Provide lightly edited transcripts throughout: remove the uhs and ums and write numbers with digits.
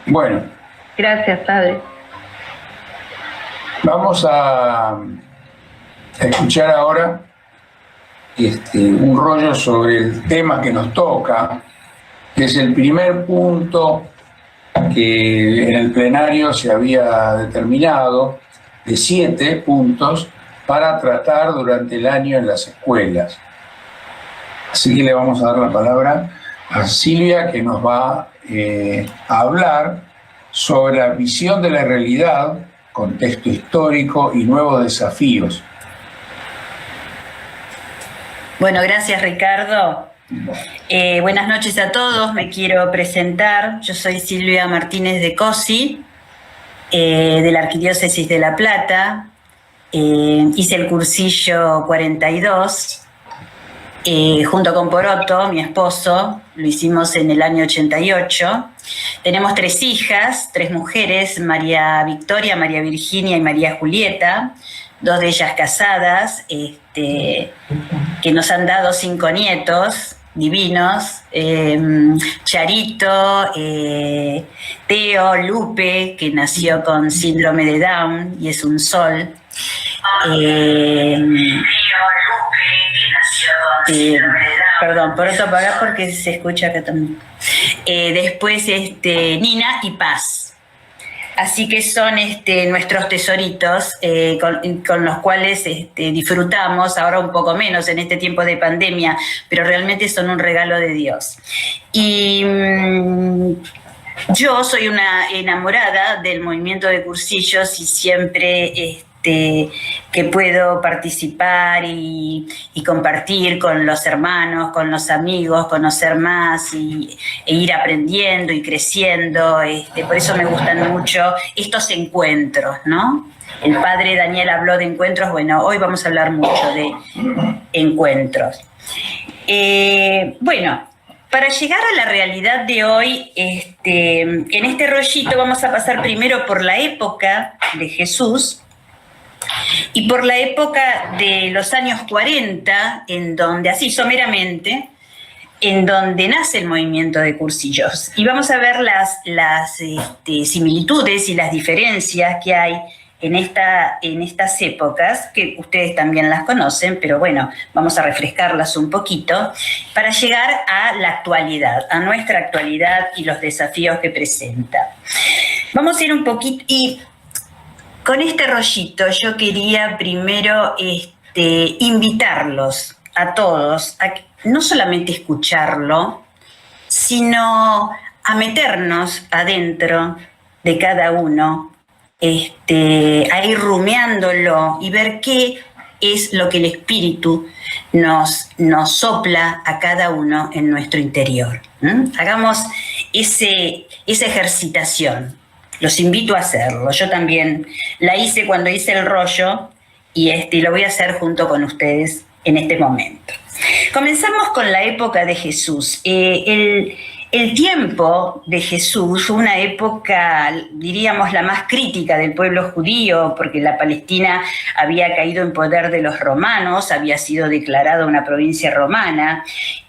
Bueno, Gracias, padre. vamos a escuchar ahora un rollo sobre el tema que nos toca, que es el primer punto que en el plenario se había determinado, de 7 puntos para tratar durante el año en las escuelas. Así que le vamos a dar la palabra a Silvia, que nos va a hablar sobre la visión de la realidad, contexto histórico y nuevos desafíos. Bueno, gracias, Ricardo. Buenas noches a todos. Me quiero presentar. Yo soy Silvia Martínez de Cosi, de la Arquidiócesis de La Plata. Hice el cursillo 42 junto con Poroto, mi esposo. Lo hicimos en el año 88. Tenemos 3 hijas, 3 mujeres, María Victoria, María Virginia y María Julieta, 2 de ellas casadas, que nos han dado 5 nietos divinos, Charito, Teo, Lupe, que nació con síndrome de Down y es un sol. Perdón, por otro pagar porque se escucha acá también. Después Nina y Paz. Así que son nuestros tesoritos con los cuales disfrutamos, ahora un poco menos en este tiempo de pandemia, pero realmente son un regalo de Dios. Y yo soy una enamorada del movimiento de cursillos y siempre que puedo participar y compartir con los hermanos, con los amigos, conocer más e ir aprendiendo y creciendo. Por eso me gustan mucho estos encuentros, ¿no? El padre Daniel habló de encuentros, bueno, hoy vamos a hablar mucho de encuentros. Bueno, para llegar a la realidad de hoy, en este rollito vamos a pasar primero por la época de Jesús, y por la época de los años 40, en donde, así someramente, en donde nace el movimiento de cursillos. Y vamos a ver las similitudes y las diferencias que hay en estas épocas, que ustedes también las conocen, pero bueno, vamos a refrescarlas un poquito, para llegar a la actualidad, a nuestra actualidad y los desafíos que presenta. Vamos a ir un poquito... y con este rollito yo quería primero invitarlos a todos a no solamente escucharlo, sino a meternos adentro de cada uno, a ir rumiándolo y ver qué es lo que el Espíritu nos sopla a cada uno en nuestro interior. Hagamos esa ejercitación. Los invito a hacerlo. Yo también la hice cuando hice el rollo y lo voy a hacer junto con ustedes en este momento. Comenzamos con la época de Jesús. El tiempo de Jesús fue una época, diríamos, la más crítica del pueblo judío, porque la Palestina había caído en poder de los romanos, había sido declarada una provincia romana,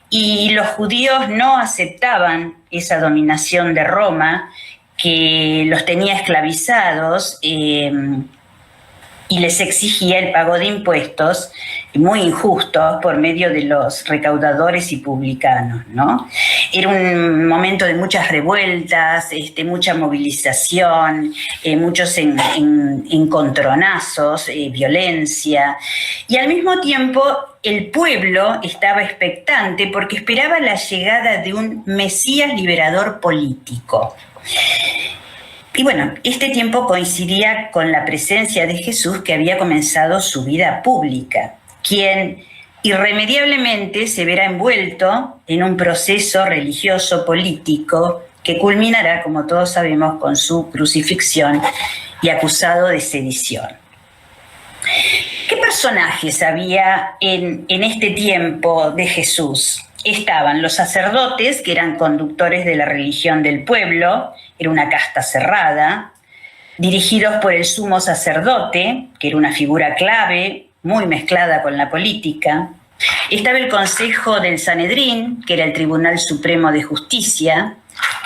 y los judíos no aceptaban esa dominación de Roma, que los tenía esclavizados y les exigía el pago de impuestos muy injustos por medio de los recaudadores y publicanos, ¿no? Era un momento de muchas revueltas, mucha movilización, muchos encontronazos, violencia, y al mismo tiempo el pueblo estaba expectante porque esperaba la llegada de un Mesías liberador político. Y bueno, este tiempo coincidía con la presencia de Jesús, que había comenzado su vida pública, quien irremediablemente se verá envuelto en un proceso religioso político que culminará, como todos sabemos, con su crucifixión y acusado de sedición. ¿Qué personajes había en este tiempo de Jesús? Estaban los sacerdotes, que eran conductores de la religión del pueblo, era una casta cerrada, dirigidos por el sumo sacerdote, que era una figura clave, muy mezclada con la política. Estaba el Consejo del Sanedrín, que era el Tribunal Supremo de Justicia,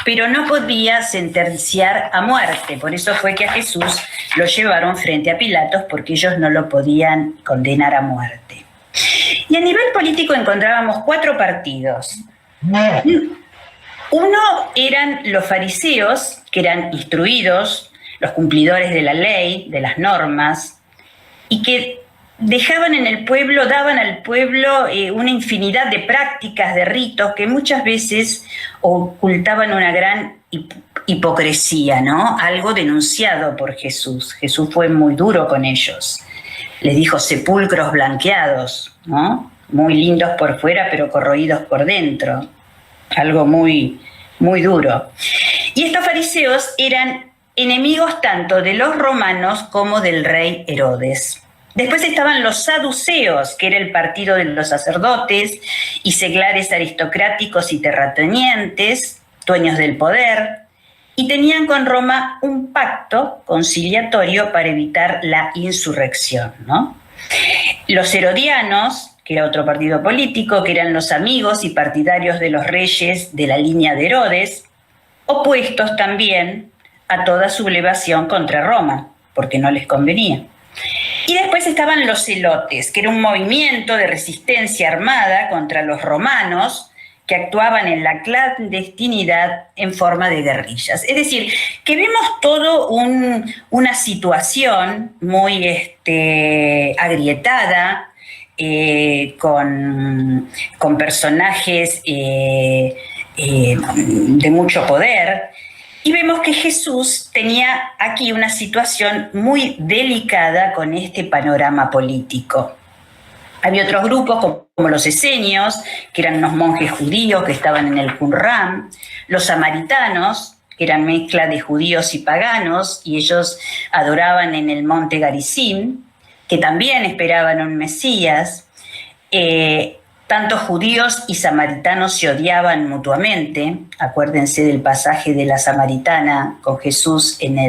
pero no podía sentenciar a muerte. Por eso fue que a Jesús lo llevaron frente a Pilatos, porque ellos no lo podían condenar a muerte. Y a nivel político encontrábamos 4 partidos. Uno eran los fariseos, que eran instruidos, los cumplidores de la ley, de las normas, y que dejaban en el pueblo, daban al pueblo una infinidad de prácticas, de ritos, que muchas veces ocultaban una gran hipocresía, ¿no? Algo denunciado por Jesús. Jesús fue muy duro con ellos. Les dijo sepulcros blanqueados, ¿no? Muy lindos por fuera, pero corroídos por dentro. Algo muy, muy duro. Y estos fariseos eran enemigos tanto de los romanos como del rey Herodes. Después estaban los saduceos, que era el partido de los sacerdotes y seglares aristocráticos y terratenientes, dueños del poder, y tenían con Roma un pacto conciliatorio para evitar la insurrección, ¿no? Los herodianos, que era otro partido político, que eran los amigos y partidarios de los reyes de la línea de Herodes, opuestos también a toda sublevación contra Roma, porque no les convenía. Y después estaban los celotes, que era un movimiento de resistencia armada contra los romanos que actuaban en la clandestinidad en forma de guerrillas. Es decir, que vemos todo una situación muy agrietada, con personajes de mucho poder, y vemos que Jesús tenía aquí una situación muy delicada con este panorama político. Había otros grupos como los esenios, que eran unos monjes judíos que estaban en el Qumran, los samaritanos, que eran mezcla de judíos y paganos, y ellos adoraban en el monte Garizim, que también esperaban un Mesías. Tanto judíos y samaritanos se odiaban mutuamente. Acuérdense del pasaje de la samaritana con Jesús en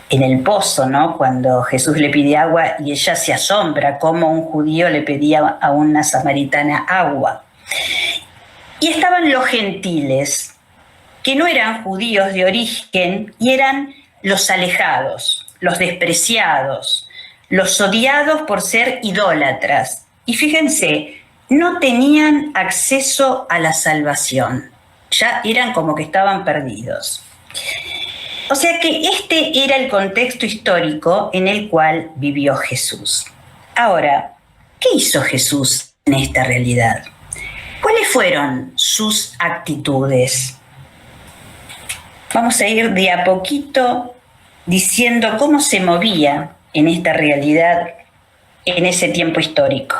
el pozo, ¿no? Cuando Jesús le pide agua y ella se asombra cómo un judío le pedía a una samaritana agua. Y estaban los gentiles, que no eran judíos de origen y eran los alejados, los despreciados, los odiados por ser idólatras. Y fíjense, no tenían acceso a la salvación. Ya eran como que estaban perdidos. O sea que este era el contexto histórico en el cual vivió Jesús. Ahora, ¿qué hizo Jesús en esta realidad? ¿Cuáles fueron sus actitudes? Vamos a ir de a poquito diciendo cómo se movía en esta realidad en ese tiempo histórico.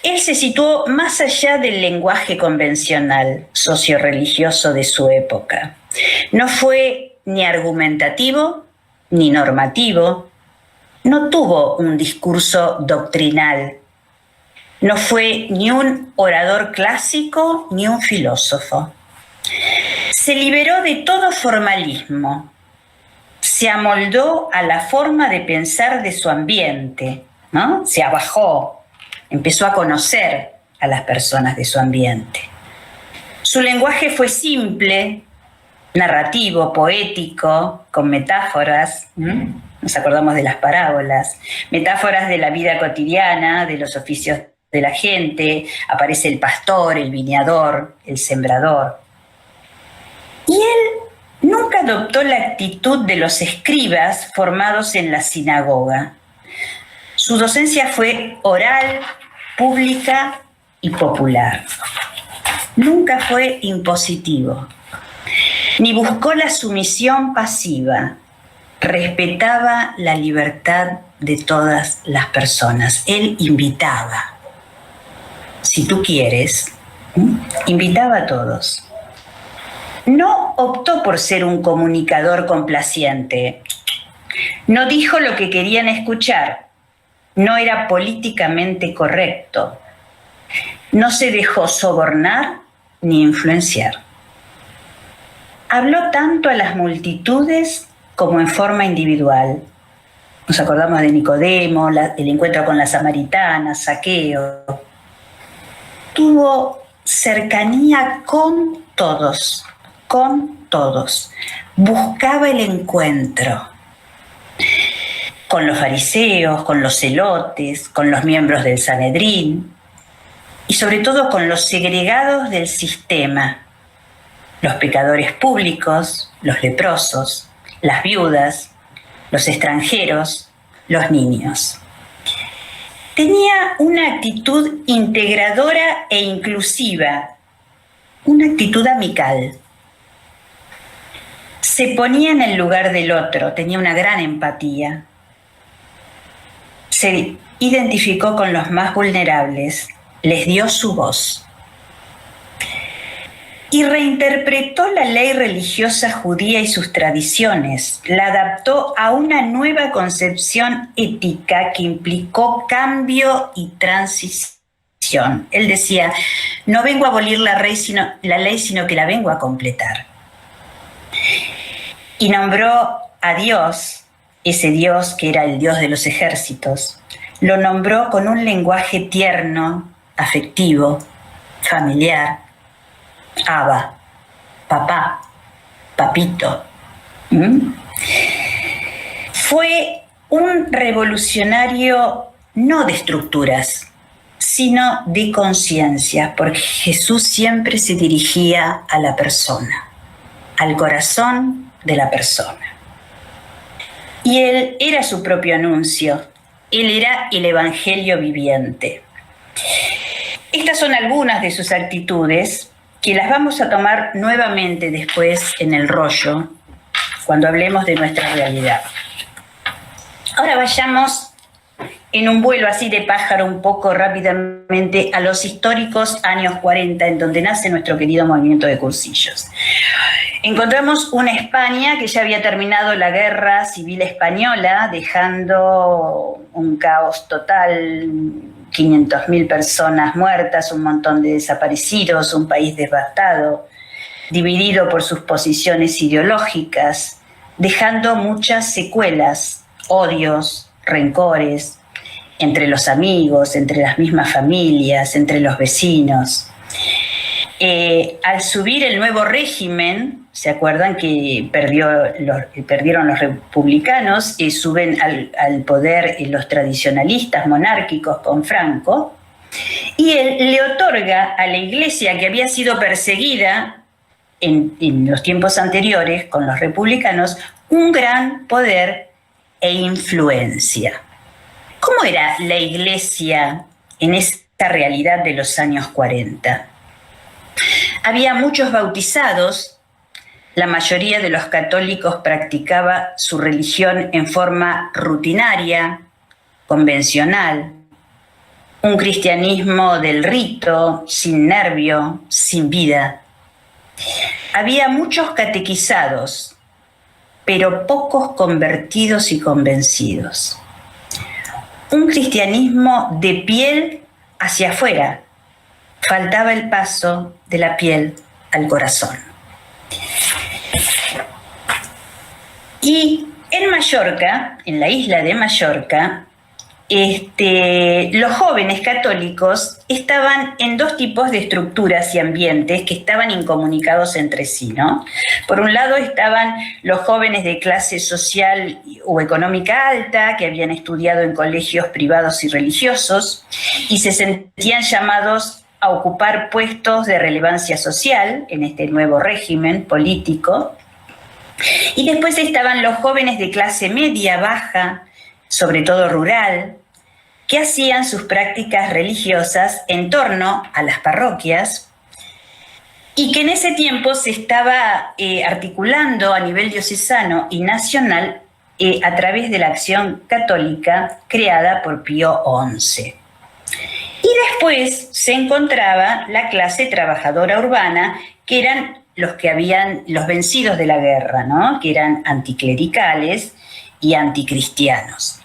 Él se situó más allá del lenguaje convencional socio-religioso de su época. No fue ni argumentativo ni normativo, no tuvo un discurso doctrinal, no fue ni un orador clásico ni un filósofo. Se liberó de todo formalismo, se amoldó a la forma de pensar de su ambiente, ¿no? Se abajó. Empezó a conocer a las personas de su ambiente. Su lenguaje fue simple, narrativo, poético, con metáforas. Nos acordamos de las parábolas, metáforas de la vida cotidiana, de los oficios de la gente. Aparece el pastor, el viñador, el sembrador. Y él nunca adoptó la actitud de los escribas formados en la sinagoga. Su docencia fue oral, pública y popular. Nunca fue impositivo, ni buscó la sumisión pasiva. Respetaba la libertad de todas las personas. Él invitaba. Si tú quieres, invitaba a todos. No optó por ser un comunicador complaciente. No dijo lo que querían escuchar. No era políticamente correcto. No se dejó sobornar ni influenciar. Habló tanto a las multitudes como en forma individual. Nos acordamos de Nicodemo, el encuentro con la samaritana, Zaqueo. Tuvo cercanía con todos. con todos. Buscaba el encuentro con los fariseos, con los celotes, con los miembros del Sanedrín y sobre todo con los segregados del sistema, los pecadores públicos, los leprosos, las viudas, los extranjeros, los niños. Tenía una actitud integradora e inclusiva, una actitud amical. Se ponía en el lugar del otro, tenía una gran empatía. Se identificó con los más vulnerables, les dio su voz. Y reinterpretó la ley religiosa judía y sus tradiciones, la adaptó a una nueva concepción ética que implicó cambio y transición. Él decía, no vengo a abolir la ley, sino que la vengo a completar. Y nombró a Dios, ese Dios que era el Dios de los ejércitos, lo nombró con un lenguaje tierno, afectivo, familiar. Abba, papá, papito. Fue un revolucionario no de estructuras, sino de conciencia, porque Jesús siempre se dirigía a la persona, al corazón de la persona. Y él era su propio anuncio, él era el evangelio viviente. Estas son algunas de sus actitudes que las vamos a tomar nuevamente después en el rollo, cuando hablemos de nuestra realidad. Ahora vayamos en un vuelo así de pájaro un poco rápidamente a los históricos años 40, en donde nace nuestro querido movimiento de cursillos. Encontramos una España que ya había terminado la guerra civil española, dejando un caos total, 500.000 personas muertas, un montón de desaparecidos, un país devastado, dividido por sus posiciones ideológicas, dejando muchas secuelas, odios, rencores, entre los amigos, entre las mismas familias, entre los vecinos. Al subir el nuevo régimen, ¿se acuerdan que perdieron los republicanos y suben al poder los tradicionalistas monárquicos con Franco? Y él le otorga a la iglesia, que había sido perseguida en los tiempos anteriores con los republicanos, un gran poder e influencia. ¿Cómo era la iglesia en esta realidad de los años 40? Había muchos bautizados, la mayoría de los católicos practicaba su religión en forma rutinaria, convencional, un cristianismo del rito, sin nervio, sin vida. Había muchos catequizados, pero pocos convertidos y convencidos. Un cristianismo de piel hacia afuera. Faltaba el paso de la piel al corazón. Y en Mallorca, en la isla de Mallorca, los jóvenes católicos estaban en dos tipos de estructuras y ambientes que estaban incomunicados entre sí, ¿no? Por un lado estaban los jóvenes de clase social o económica alta, que habían estudiado en colegios privados y religiosos, y se sentían llamados a ocupar puestos de relevancia social en este nuevo régimen político. Y después estaban los jóvenes de clase media, baja, sobre todo rural, que hacían sus prácticas religiosas en torno a las parroquias y que en ese tiempo se estaba articulando a nivel diocesano y nacional a través de la Acción Católica creada por Pío XI. Y después se encontraba la clase trabajadora urbana, que eran los vencidos de la guerra, ¿no? Que eran anticlericales y anticristianos.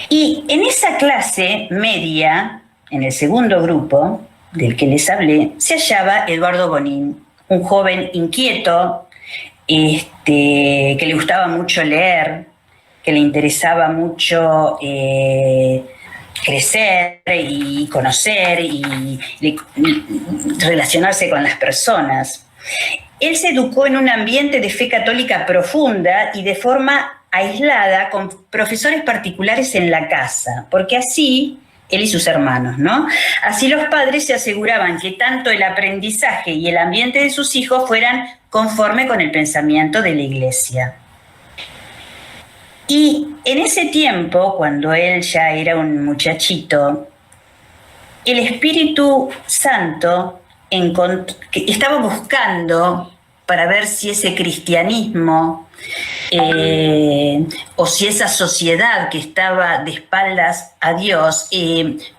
Y en esa clase media, en el segundo grupo del que les hablé, se hallaba Eduardo Bonín, un joven inquieto, que le gustaba mucho leer, que le interesaba mucho crecer y conocer y relacionarse con las personas. Él se educó en un ambiente de fe católica profunda y de forma aislada, con profesores particulares en la casa, porque así, él y sus hermanos, ¿no? Así los padres se aseguraban que tanto el aprendizaje y el ambiente de sus hijos fueran conforme con el pensamiento de la Iglesia. Y en ese tiempo, cuando él ya era un muchachito, el Espíritu Santo estaba buscando para ver si ese cristianismo o si esa sociedad que estaba de espaldas a Dios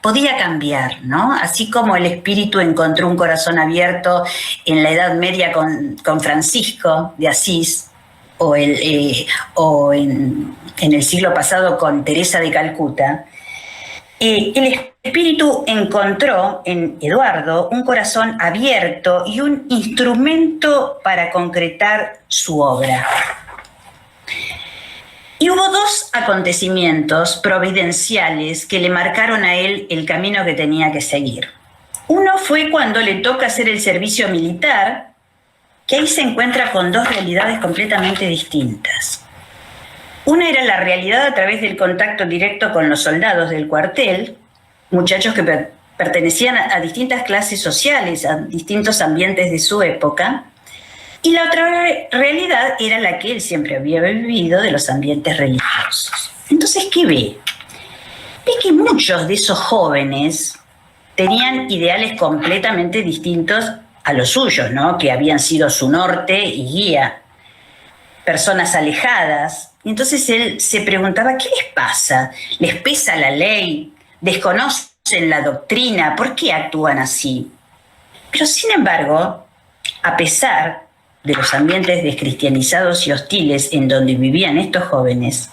podía cambiar, ¿no? Así como el Espíritu encontró un corazón abierto en la Edad Media con Francisco de Asís, o en el siglo pasado con Teresa de Calcuta, el Espíritu encontró en Eduardo un corazón abierto y un instrumento para concretar su obra. Y hubo dos acontecimientos providenciales que le marcaron a él el camino que tenía que seguir. Uno fue cuando le toca hacer el servicio militar, que ahí se encuentra con dos realidades completamente distintas. Una era la realidad a través del contacto directo con los soldados del cuartel, muchachos que pertenecían a distintas clases sociales, a distintos ambientes de su época, y la otra realidad era la que él siempre había vivido, de los ambientes religiosos. Entonces, ¿qué ve? Ve que muchos de esos jóvenes tenían ideales completamente distintos a los suyos, ¿no? Que habían sido su norte y guía, personas alejadas. Y entonces él se preguntaba, ¿qué les pasa? ¿Les pesa la ley? ¿Desconocen la doctrina? ¿Por qué actúan así? Pero sin embargo, a pesar de los ambientes descristianizados y hostiles en donde vivían estos jóvenes,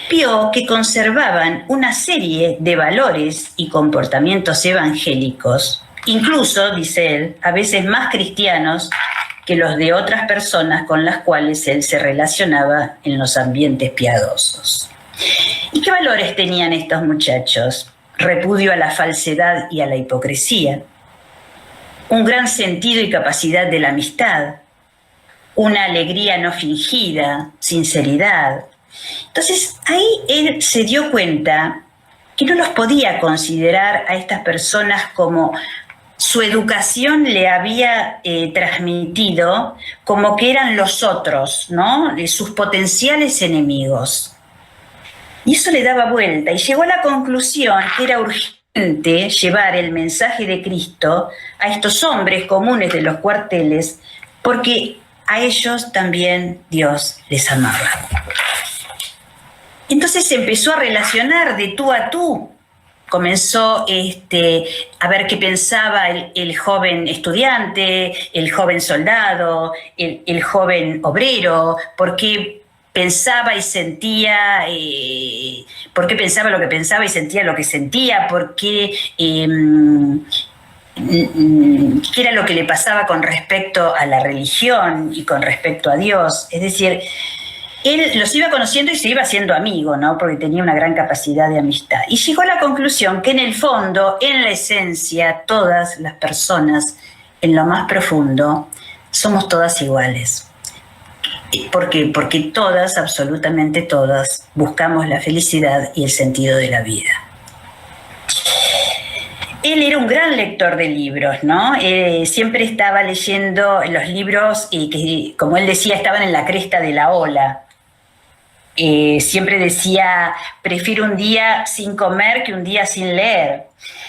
vio que conservaban una serie de valores y comportamientos evangélicos, incluso, dice él, a veces más cristianos que los de otras personas con las cuales él se relacionaba en los ambientes piadosos. ¿Y qué valores tenían estos muchachos? Repudio a la falsedad y a la hipocresía, un gran sentido y capacidad de la amistad, una alegría no fingida, sinceridad. Entonces ahí él se dio cuenta que no los podía considerar a estas personas como su educación le había transmitido, como que eran los otros, ¿no? Sus potenciales enemigos. Y eso le daba vuelta y llegó a la conclusión que era urgente llevar el mensaje de Cristo a estos hombres comunes de los cuarteles, porque a ellos también Dios les amaba. Entonces se empezó a relacionar de tú a tú. Comenzó a ver qué pensaba el joven estudiante, el joven soldado, el joven obrero, por qué pensaba y sentía, por qué pensaba lo que pensaba y sentía lo que sentía, por qué, qué era lo que le pasaba con respecto a la religión y con respecto a Dios. Es decir, él los iba conociendo y se iba haciendo amigo, ¿no? Porque tenía una gran capacidad de amistad. Y llegó a la conclusión que en el fondo, en la esencia, todas las personas, en lo más profundo, somos todas iguales. ¿Por qué? Porque todas, absolutamente todas, buscamos la felicidad y el sentido de la vida. Él era un gran lector de libros, ¿no? Siempre estaba leyendo los libros que, como él decía, estaban en la cresta de la ola. Siempre decía, prefiero un día sin comer que un día sin leer.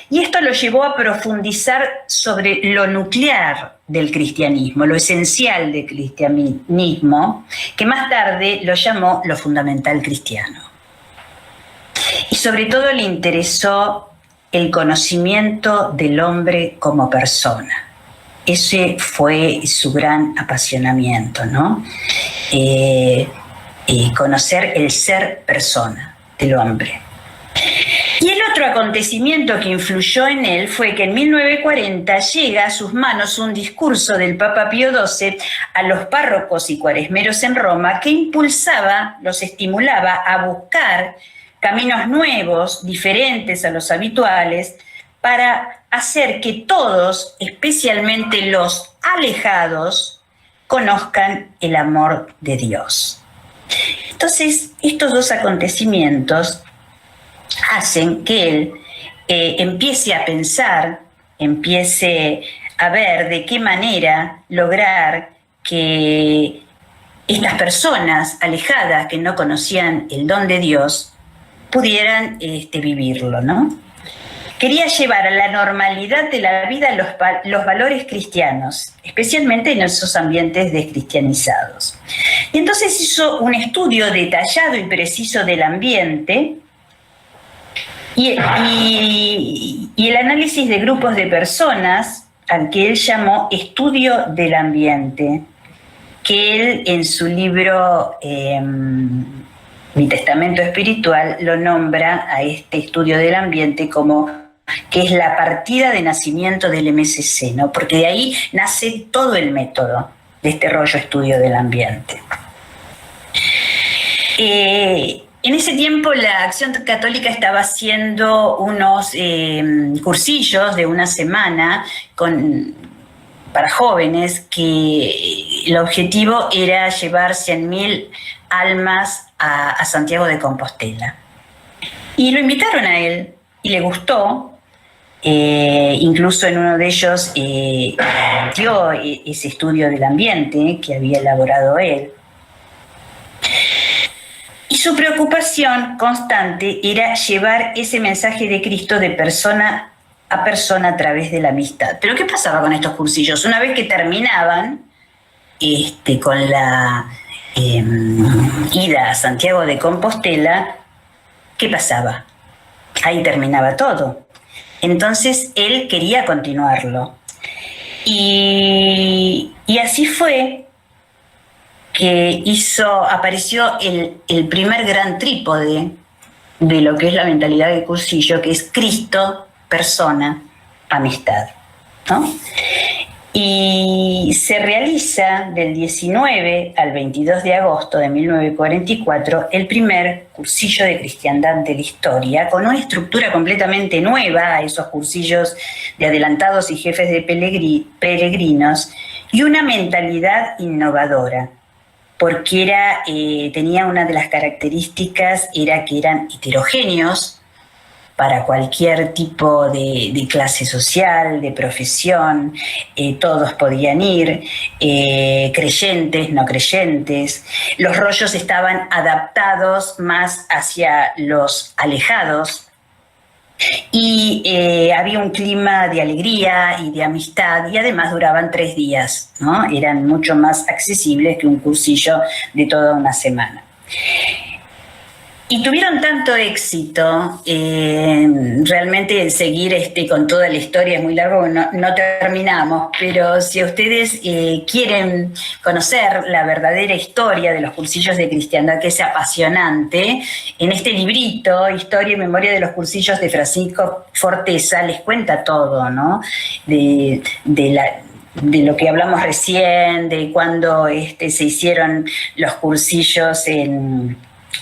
Y esto lo llevó a profundizar sobre lo nuclear del cristianismo, lo esencial del cristianismo, que más tarde lo llamó lo fundamental cristiano. Y sobre todo le interesó el conocimiento del hombre como persona. Ese fue su gran apasionamiento, ¿no? Conocer el ser persona del hombre. Y el otro acontecimiento que influyó en él fue que en 1940 llega a sus manos un discurso del Papa Pío XII a los párrocos y cuaresmeros en Roma que impulsaba, los estimulaba a buscar caminos nuevos, diferentes a los habituales, para hacer que todos, especialmente los alejados conozcan el amor de Dios. Entonces, estos dos acontecimientos hacen que él empiece a pensar, empiece a ver de qué manera lograr que estas personas alejadas que no conocían el don de Dios pudieran vivirlo, ¿no? Quería llevar a la normalidad de la vida los valores cristianos, especialmente en esos ambientes descristianizados. Y entonces hizo un estudio detallado y preciso del ambiente y el análisis de grupos de personas, al que él llamó estudio del ambiente, que él en su libro Mi Testamento Espiritual lo nombra a este estudio del ambiente como que es la partida de nacimiento del MSC, ¿no? Porque de ahí nace todo el método de este rollo estudio del ambiente. En ese tiempo la Acción Católica estaba haciendo unos cursillos de una semana para jóvenes, que el objetivo era llevar 100.000 almas a Santiago de Compostela. Y lo invitaron a él y le gustó. Incluso en uno de ellos dio ese estudio del ambiente que había elaborado él. Y su preocupación constante era llevar ese mensaje de Cristo de persona a persona a través de la amistad. Pero ¿qué pasaba con estos cursillos? Una vez que terminaban con la ida a Santiago de Compostela, ¿qué pasaba? Ahí terminaba todo. Entonces él quería continuarlo. Y así fue que apareció el primer gran trípode de lo que es la mentalidad de cursillo, que es Cristo, persona, amistad, ¿no? Y se realiza del 19 al 22 de agosto de 1944 el primer cursillo de cristiandad de la historia, con una estructura completamente nueva a esos cursillos de adelantados y jefes de peregrinos, y una mentalidad innovadora, porque tenía una de las características, era que eran heterogéneos para cualquier tipo de clase social, de profesión, todos podían ir, creyentes, no creyentes. Los rollos estaban adaptados más hacia los alejados y había un clima de alegría y de amistad, y además duraban 3 días, ¿no? Eran mucho más accesibles que un cursillo de toda una semana. Y tuvieron tanto éxito, realmente el seguir con toda la historia es muy largo, no terminamos, pero si ustedes quieren conocer la verdadera historia de los cursillos de cristiandad, que es apasionante, en este librito, Historia y Memoria de los Cursillos de Francisco Forteza, les cuenta todo, ¿no? De lo que hablamos recién, de cuando se hicieron los cursillos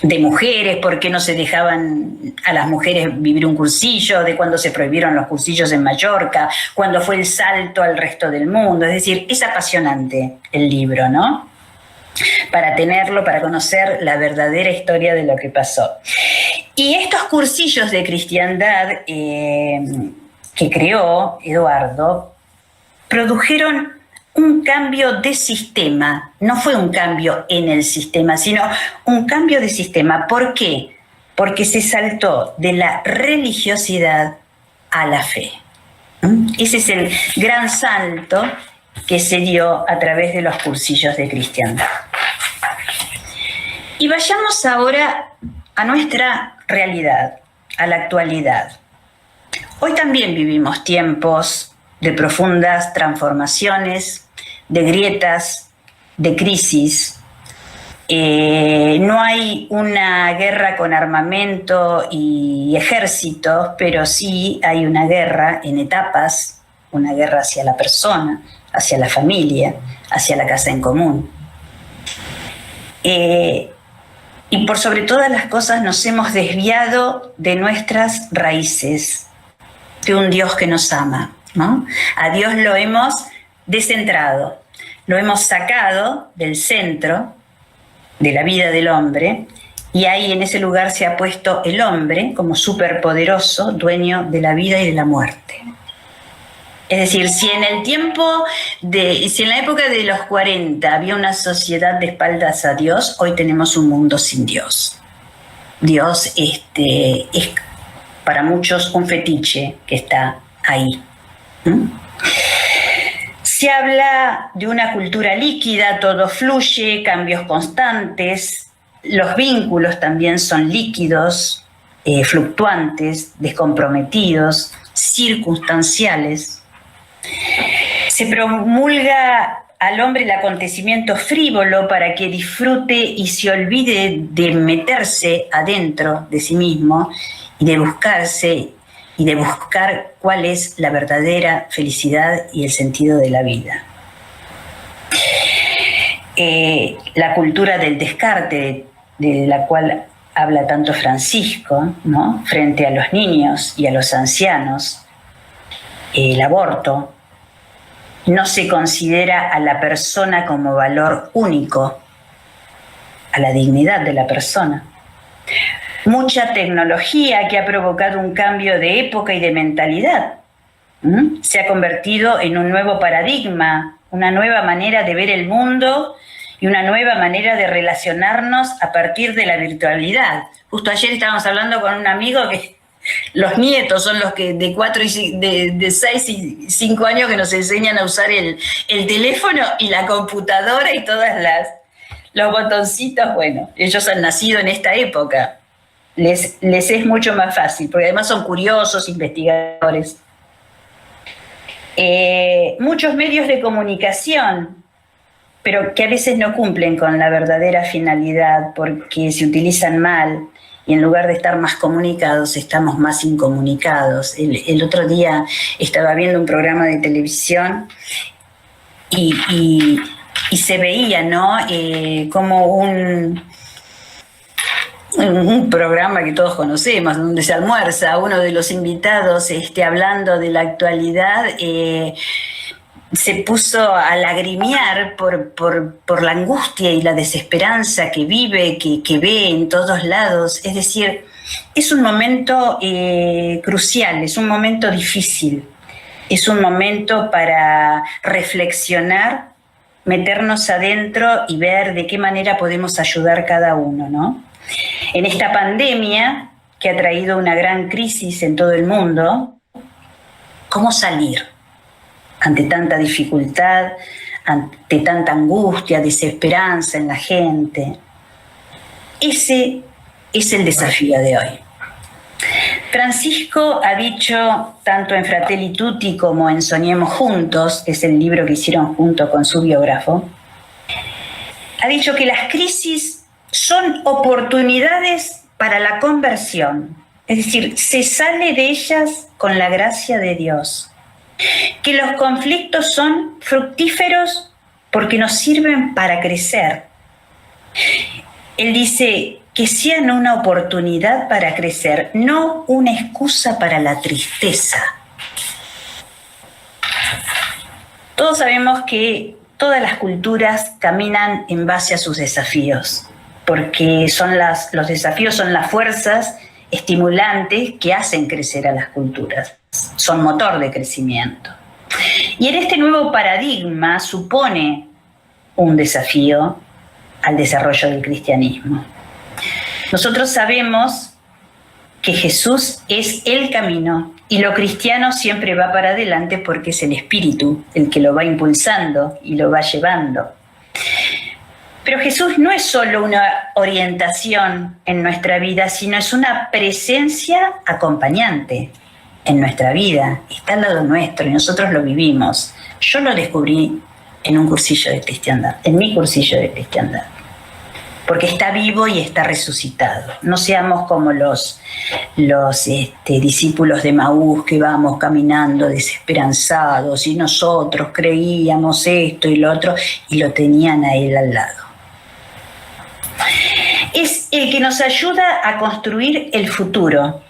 de mujeres, por qué no se dejaban a las mujeres vivir un cursillo, de cuando se prohibieron los cursillos en Mallorca, cuando fue el salto al resto del mundo. Es decir, es apasionante el libro, ¿no? Para tenerlo, para conocer la verdadera historia de lo que pasó. Y estos cursillos de cristiandad que creó Eduardo produjeron un cambio de sistema. No fue un cambio en el sistema, sino un cambio de sistema. ¿Por qué? Porque se saltó de la religiosidad a la fe. Ese es el gran salto que se dio a través de los cursillos de cristiandad. Y vayamos ahora a nuestra realidad, a la actualidad. Hoy también vivimos tiempos de profundas transformaciones, de grietas, de crisis. No hay una guerra con armamento y ejércitos, pero sí hay una guerra en etapas, una guerra hacia la persona, hacia la familia, hacia la casa en común. Y por sobre todas las cosas nos hemos desviado de nuestras raíces, de un Dios que nos ama, ¿no? A Dios lo hemos descentrado. Lo hemos sacado del centro de la vida del hombre y ahí en ese lugar se ha puesto el hombre como superpoderoso, dueño de la vida y de la muerte. Es decir, si en la época de los 40 había una sociedad de espaldas a Dios, hoy tenemos un mundo sin Dios. Dios es para muchos un fetiche que está ahí. Se habla de una cultura líquida, todo fluye, cambios constantes, los vínculos también son líquidos, fluctuantes, descomprometidos, circunstanciales. Se promulga al hombre el acontecimiento frívolo para que disfrute y se olvide de meterse adentro de sí mismo y de buscarse y de buscar cuál es la verdadera felicidad y el sentido de la vida. La cultura del descarte, de la cual habla tanto Francisco, ¿no?, frente a los niños y a los ancianos, el aborto, no se considera a la persona como valor único, a la dignidad de la persona. Mucha tecnología que ha provocado un cambio de época y de mentalidad. Se ha convertido en un nuevo paradigma, una nueva manera de ver el mundo y una nueva manera de relacionarnos a partir de la virtualidad. Justo ayer estábamos hablando con un amigo que los nietos son los que de 6 y 5 años que nos enseñan a usar el teléfono y la computadora y todos los botoncitos. Bueno, ellos han nacido en esta época. Les es mucho más fácil, porque además son curiosos, investigadores. Muchos medios de comunicación, pero que a veces no cumplen con la verdadera finalidad porque se utilizan mal y en lugar de estar más comunicados, estamos más incomunicados. El otro día estaba viendo un programa de televisión y se veía, ¿no?, como un programa que todos conocemos, donde se almuerza, uno de los invitados hablando de la actualidad, se puso a lagrimear por la angustia y la desesperanza que vive, que ve en todos lados. Es decir, es un momento crucial, es un momento difícil, es un momento para reflexionar, meternos adentro y ver de qué manera podemos ayudar cada uno, ¿no? En esta pandemia que ha traído una gran crisis en todo el mundo, ¿cómo salir ante tanta dificultad, ante tanta angustia, desesperanza en la gente? Ese es el desafío de hoy. Francisco ha dicho, tanto en Fratelli Tutti como en Soñemos Juntos, que es el libro que hicieron junto con su biógrafo, ha dicho que las crisis son oportunidades para la conversión, es decir, se sale de ellas con la gracia de Dios, que los conflictos son fructíferos porque nos sirven para crecer. Él dice que sean una oportunidad para crecer, no una excusa para la tristeza. Todos sabemos que todas las culturas caminan en base a sus desafíos, porque los desafíos son las fuerzas estimulantes que hacen crecer a las culturas, son motor de crecimiento. Y en este nuevo paradigma supone un desafío al desarrollo del cristianismo. Nosotros sabemos que Jesús es el camino y lo cristiano siempre va para adelante porque es el Espíritu el que lo va impulsando y lo va llevando. Pero Jesús no es solo una orientación en nuestra vida, sino es una presencia acompañante en nuestra vida. Está al lado nuestro y nosotros lo vivimos. Yo lo descubrí en un cursillo de cristiandad, en mi cursillo de cristiandad, porque está vivo y está resucitado. No seamos como los discípulos de Maús que vamos caminando desesperanzados y nosotros creíamos esto y lo otro y lo tenían a él al lado. Es el que nos ayuda a construir el futuro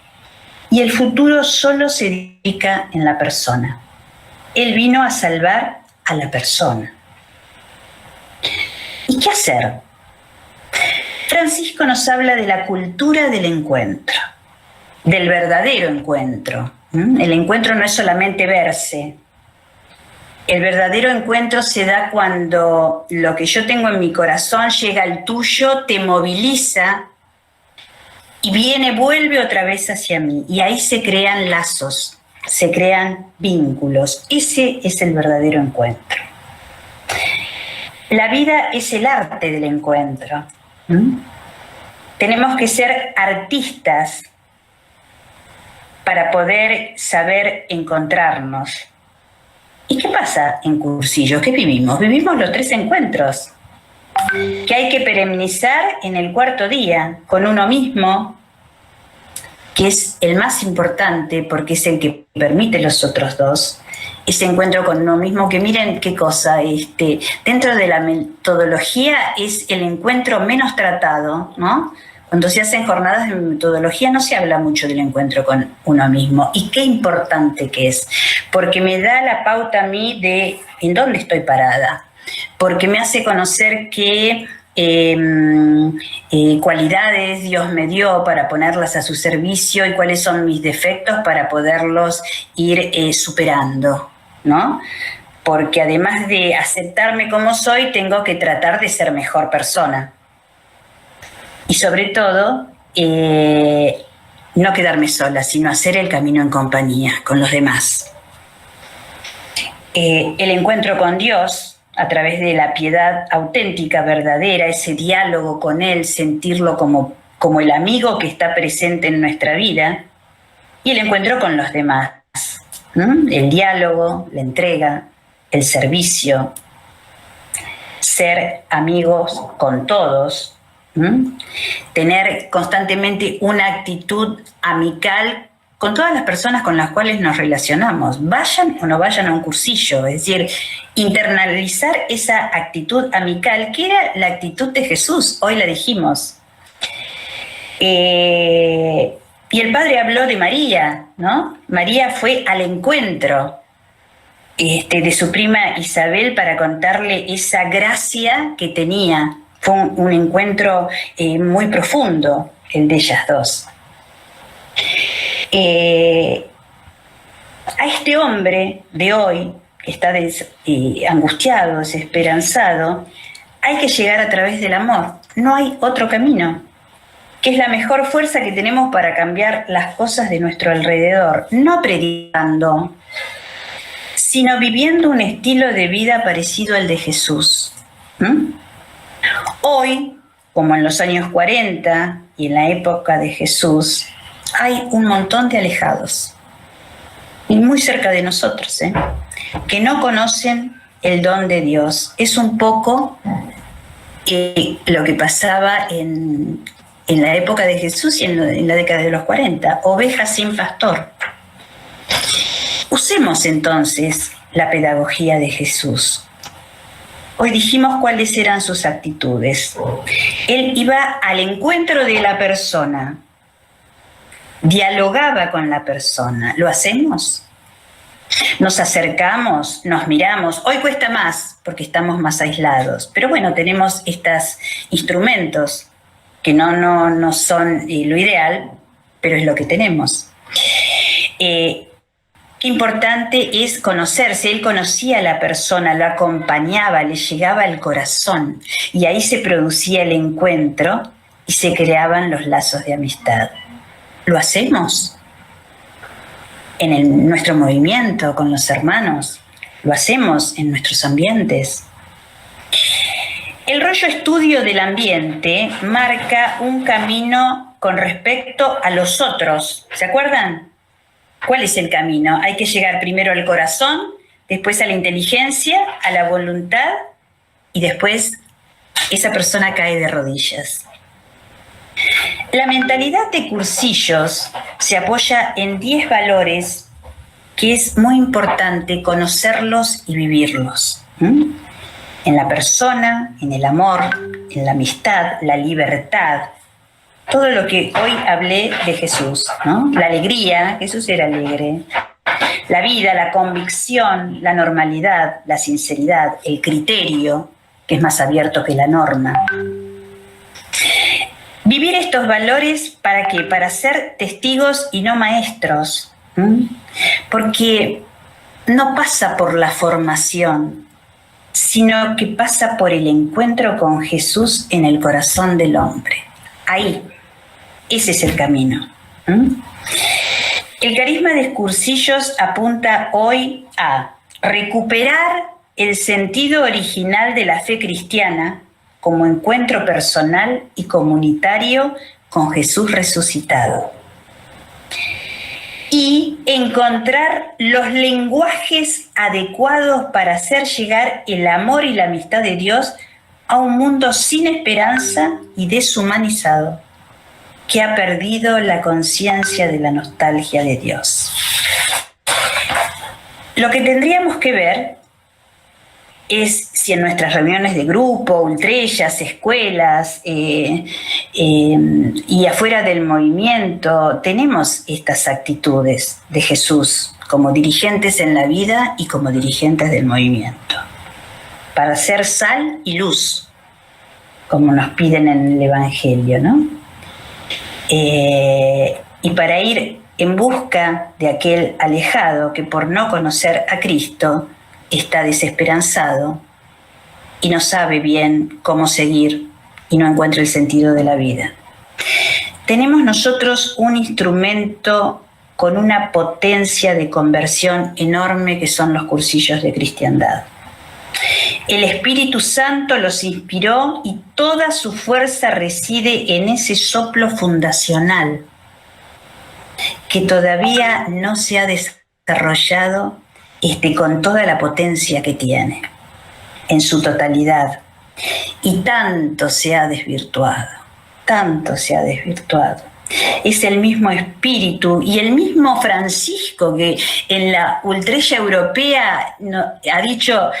y el futuro solo se dedica en la persona. Él vino a salvar a la persona. ¿Y qué hacer? Francisco nos habla de la cultura del encuentro, del verdadero encuentro. El encuentro no es solamente verse. El verdadero encuentro se da cuando lo que yo tengo en mi corazón llega al tuyo, te moviliza y vuelve otra vez hacia mí. Y ahí se crean lazos, se crean vínculos. Ese es el verdadero encuentro. La vida es el arte del encuentro. Tenemos que ser artistas para poder saber encontrarnos. ¿Y qué pasa en Cursillos? ¿Qué vivimos? Vivimos los 3 encuentros que hay que perennizar en el 4.º día con uno mismo, que es el más importante porque es el que permite los otros 2. Ese encuentro con uno mismo, que miren qué cosa, dentro de la metodología es el encuentro menos tratado, ¿no? Cuando se hacen jornadas de metodología no se habla mucho del encuentro con uno mismo. Y qué importante que es, porque me da la pauta a mí de en dónde estoy parada, porque me hace conocer qué cualidades Dios me dio para ponerlas a su servicio y cuáles son mis defectos para poderlos ir superando, ¿no? Porque además de aceptarme como soy, tengo que tratar de ser mejor persona. Y sobre todo, no quedarme sola, sino hacer el camino en compañía, con los demás. El encuentro con Dios, a través de la piedad auténtica, verdadera, ese diálogo con Él, sentirlo como el amigo que está presente en nuestra vida, y el encuentro con los demás. El diálogo, la entrega, el servicio, ser amigos con todos, tener constantemente una actitud amical con todas las personas con las cuales nos relacionamos, vayan o no vayan a un cursillo, es decir, internalizar esa actitud amical, que era la actitud de Jesús, hoy la dijimos. Y el Padre habló de María, ¿no? María fue al encuentro de su prima Isabel para contarle esa gracia que tenía. Fue un encuentro muy profundo, el de ellas dos. A este hombre de hoy, que está angustiado, desesperanzado, hay que llegar a través del amor. No hay otro camino, que es la mejor fuerza que tenemos para cambiar las cosas de nuestro alrededor. No predicando, sino viviendo un estilo de vida parecido al de Jesús. Hoy, como en los años 40 y en la época de Jesús, hay un montón de alejados, y muy cerca de nosotros, que no conocen el don de Dios. Es un poco lo que pasaba en la época de Jesús y en la década de los 40, ovejas sin pastor. Usemos entonces la pedagogía de Jesús. Hoy dijimos cuáles eran sus actitudes. Él iba al encuentro de la persona, dialogaba con la persona. ¿Lo hacemos? Nos acercamos, nos miramos. Hoy cuesta más porque estamos más aislados. Pero bueno, tenemos estos instrumentos que no son lo ideal, pero es lo que tenemos. Qué importante es conocerse. Él conocía a la persona, lo acompañaba, le llegaba al corazón. Y ahí se producía el encuentro y se creaban los lazos de amistad. ¿Lo hacemos? En nuestro movimiento, con los hermanos. Lo hacemos en nuestros ambientes. El rollo estudio del ambiente marca un camino con respecto a los otros. ¿Se acuerdan? ¿Cuál es el camino? Hay que llegar primero al corazón, después a la inteligencia, a la voluntad, y después esa persona cae de rodillas. La mentalidad de Cursillos se apoya en 10 valores que es muy importante conocerlos y vivirlos. En la persona, en el amor, en la amistad, la libertad. Todo lo que hoy hablé de Jesús, ¿no? La alegría, Jesús era alegre. La vida, la convicción, la normalidad, la sinceridad, el criterio, que es más abierto que la norma. Vivir estos valores, ¿para qué? Para ser testigos y no maestros. Porque no pasa por la formación, sino que pasa por el encuentro con Jesús en el corazón del hombre. Ahí, ese es el camino. El carisma de Cursillos apunta hoy a recuperar el sentido original de la fe cristiana como encuentro personal y comunitario con Jesús resucitado. Y encontrar los lenguajes adecuados para hacer llegar el amor y la amistad de Dios a un mundo sin esperanza y deshumanizado, que ha perdido la conciencia de la nostalgia de Dios. Lo que tendríamos que ver es si en nuestras reuniones de grupo, ultrellas, escuelas y afuera del movimiento tenemos estas actitudes de Jesús como dirigentes en la vida y como dirigentes del movimiento, para ser sal y luz, como nos piden en el Evangelio, ¿no? Y para ir en busca de aquel alejado que por no conocer a Cristo está desesperanzado y no sabe bien cómo seguir y no encuentra el sentido de la vida. Tenemos nosotros un instrumento con una potencia de conversión enorme que son los cursillos de cristiandad. El Espíritu Santo los inspiró y toda su fuerza reside en ese soplo fundacional que todavía no se ha desarrollado con toda la potencia que tiene, en su totalidad. Y tanto se ha desvirtuado, tanto se ha desvirtuado. Es el mismo espíritu y el mismo Francisco que en la ultrella europea ha dicho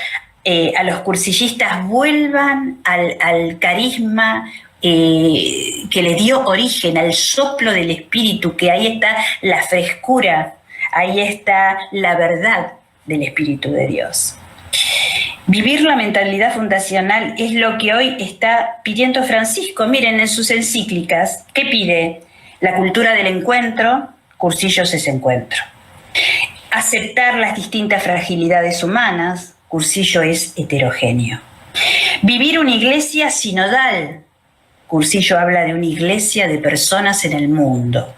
a los cursillistas: vuelvan al carisma que le dio origen, al soplo del espíritu, que ahí está la frescura, ahí está la verdad del Espíritu de Dios. Vivir la mentalidad fundacional es lo que hoy está pidiendo Francisco. Miren, en sus encíclicas, ¿qué pide? La cultura del encuentro, Cursillos es encuentro. Aceptar las distintas fragilidades humanas, Cursillo es heterogéneo. Vivir una iglesia sinodal, Cursillo habla de una iglesia de personas en el mundo.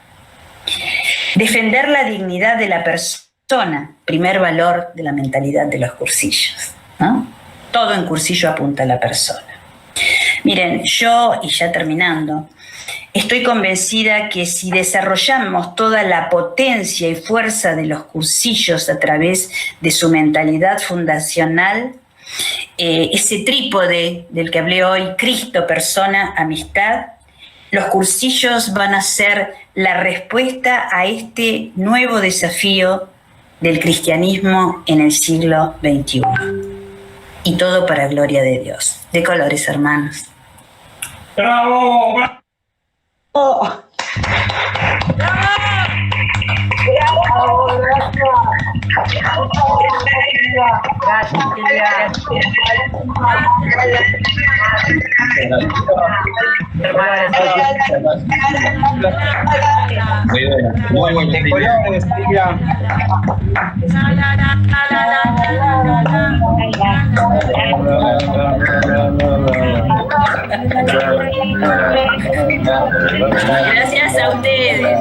Defender la dignidad de la persona, primer valor de la mentalidad de los cursillos, ¿no? Todo en Cursillo apunta a la persona. Miren, yo, y ya terminando, estoy convencida que si desarrollamos toda la potencia y fuerza de los cursillos a través de su mentalidad fundacional, ese trípode del que hablé hoy, Cristo, persona, amistad, los cursillos van a ser la respuesta a este nuevo desafío del cristianismo en el siglo XXI. Y todo para gloria de Dios. De colores, hermanos. ¡Bravo! ¡Bravo! Muy buena. Gracias a ustedes.